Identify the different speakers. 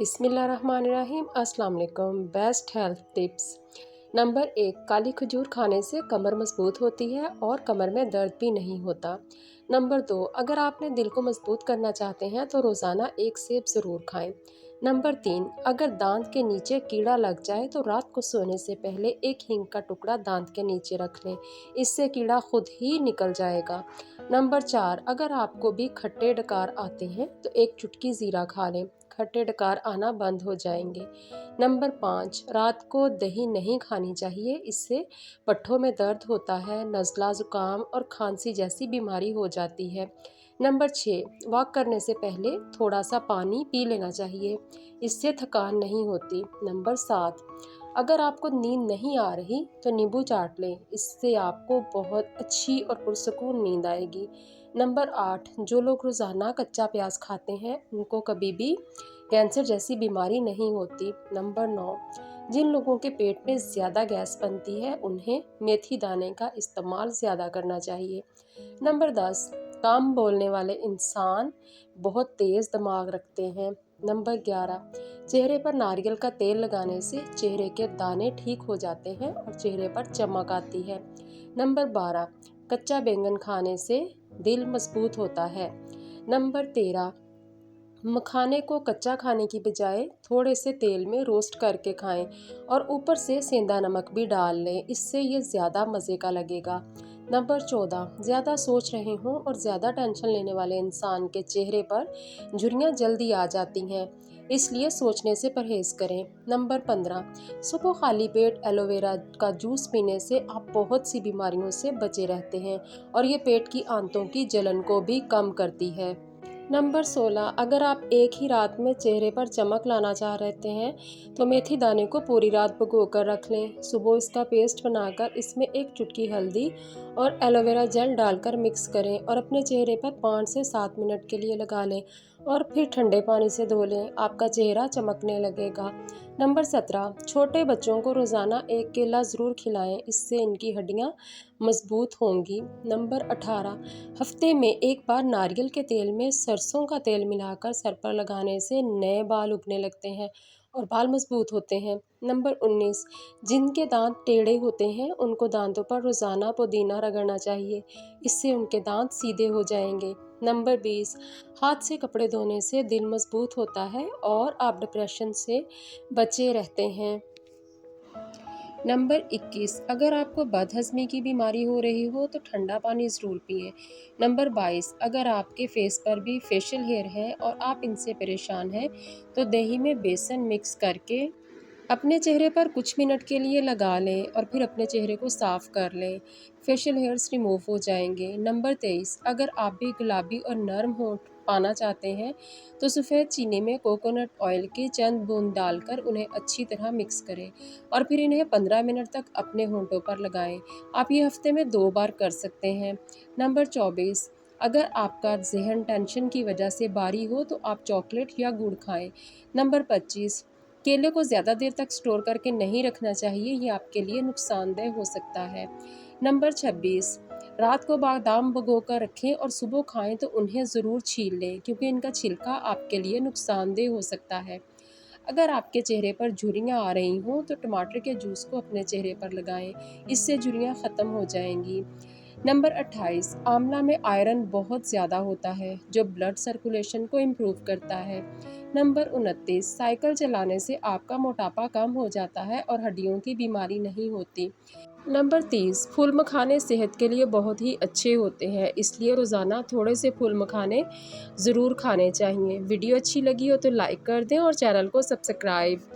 Speaker 1: बिस्मिल्लाहिर्रहमानिर्रहीम। अस्सलाम वालेकुम। Best health tips. नंबर 1, काली खजूर खाने से कमर मजबूत होती है और कमर में दर्द भी नहीं होता। नंबर 2, अगर आपने दिल को मजबूत करना चाहते हैं तो रोज़ाना एक सेब ज़रूर खाएं। नंबर 3, अगर दांत के नीचे कीड़ा लग जाए तो रात को सोने से पहले एक हींग का टुकड़ा दांत के नीचे रख लें, इससे कीड़ा खुद ही निकल जाएगा। नंबर 4, अगर आपको भी खट्टे डकार आते हैं तो एक चुटकी ज़ीरा खा लें, खट्टे डकार आना बंद हो जाएंगे। नंबर 5, रात को दही नहीं खानी चाहिए, इससे पट्ठों में दर्द होता है, नज़ला, ज़ुकाम और खांसी जैसी बीमारी हो जाती है। नंबर 6, वॉक करने से पहले थोड़ा सा पानी पी लेना चाहिए, इससे थकान नहीं होती। नंबर 7, अगर आपको नींद नहीं आ रही तो नींबू चाट लें, इससे आपको बहुत अच्छी और पुरसकून नींद आएगी। नंबर 8, जो लोग रोज़ाना कच्चा प्याज खाते हैं उनको कभी भी कैंसर जैसी बीमारी नहीं होती। नंबर 9, जिन लोगों के पेट में ज़्यादा गैस बनती है उन्हें मेथी दाने का इस्तेमाल ज़्यादा करना चाहिए। नंबर 10, कम बोलने वाले इंसान बहुत तेज़ दिमाग रखते हैं। नंबर 11, चेहरे पर नारियल का तेल लगाने से चेहरे के दाने ठीक हो जाते हैं और चेहरे पर चमक आती है। नंबर 12, कच्चा बैंगन खाने से दिल मजबूत होता है। नंबर 13, मखाने को कच्चा खाने की बजाय थोड़े से तेल में रोस्ट करके खाएं और ऊपर से सेंधा नमक भी डाल लें, इससे ये ज़्यादा मज़े का लगेगा। नंबर 14, ज़्यादा सोच रहे हों और ज़्यादा टेंशन लेने वाले इंसान के चेहरे पर झुर्रियाँ जल्दी आ जाती हैं, इसलिए सोचने से परहेज़ करें। नंबर 15, सुबह खाली पेट एलोवेरा का जूस पीने से आप बहुत सी बीमारियों से बचे रहते हैं और ये पेट की आंतों की जलन को भी कम करती है। नंबर 16, अगर आप एक ही रात में चेहरे पर चमक लाना चाह रहे हैं तो मेथी दाने को पूरी रात भिगो कर रख लें। सुबह इसका पेस्ट बनाकर इसमें एक चुटकी हल्दी और एलोवेरा जेल डालकर मिक्स करें और अपने चेहरे पर 5 से 7 मिनट के लिए लगा लें और फिर ठंडे पानी से धो लें, आपका चेहरा चमकने लगेगा। नंबर 17, छोटे बच्चों को रोज़ाना एक केला ज़रूर खिलाएं, इससे इनकी हड्डियां मजबूत होंगी। नंबर 18, हफ्ते में एक बार नारियल के तेल में सरसों का तेल मिलाकर सर पर लगाने से नए बाल उगने लगते हैं और बाल मजबूत होते हैं। नंबर 19, जिनके दांत टेढ़े होते हैं उनको दांतों पर रोज़ाना पुदीना रगड़ना चाहिए, इससे उनके दांत सीधे हो जाएंगे। नंबर 20, हाथ से कपड़े धोने से दिल मजबूत होता है और आप डिप्रेशन से बचे रहते हैं। नंबर 21, अगर आपको बदहज़मी की बीमारी हो रही हो तो ठंडा पानी ज़रूर पिएं। नंबर 22, अगर आपके फेस पर भी फेशियल हेयर है और आप इनसे परेशान हैं तो दही में बेसन मिक्स करके अपने चेहरे पर कुछ मिनट के लिए लगा लें और फिर अपने चेहरे को साफ़ कर लें, फेशियल हेयर्स रिमूव हो जाएंगे। नंबर 23, अगर आप भी गुलाबी और नरम होंठ पाना चाहते हैं तो सफ़ेद चीनी में कोकोनट ऑयल की चंद बूंद डालकर उन्हें अच्छी तरह मिक्स करें और फिर इन्हें 15 मिनट तक अपने होंठों पर लगाएं। आप ये हफ्ते में 2 बार कर सकते हैं। नंबर 24, अगर आपका जहन टेंशन की वजह से भारी हो तो आप चॉकलेट या गुड़ खाएं। नंबर 25, केले को ज़्यादा देर तक स्टोर करके नहीं रखना चाहिए, ये आपके लिए नुकसानदेह हो सकता है। नंबर 26, रात को बादाम भिगो कर रखें और सुबह खाएं तो उन्हें ज़रूर छील लें क्योंकि इनका छिलका आपके लिए नुकसानदेह हो सकता है। अगर आपके चेहरे पर झुर्रियाँ आ रही हों तो टमाटर के जूस को अपने चेहरे पर लगाएं, इससे झुर्रियाँ ख़त्म हो जाएंगी। नंबर 28, आंवला में आयरन बहुत ज़्यादा होता है जो ब्लड सर्कुलेशन को इम्प्रूव करता है। नंबर 29, साइकिल चलाने से आपका मोटापा कम हो जाता है और हड्डियों की बीमारी नहीं होती। नंबर 30, फूल मखाने सेहत के लिए बहुत ही अच्छे होते हैं, इसलिए रोज़ाना थोड़े से फूल मखाने ज़रूर खाने चाहिए। वीडियो अच्छी लगी हो तो लाइक कर दें और चैनल को सब्सक्राइब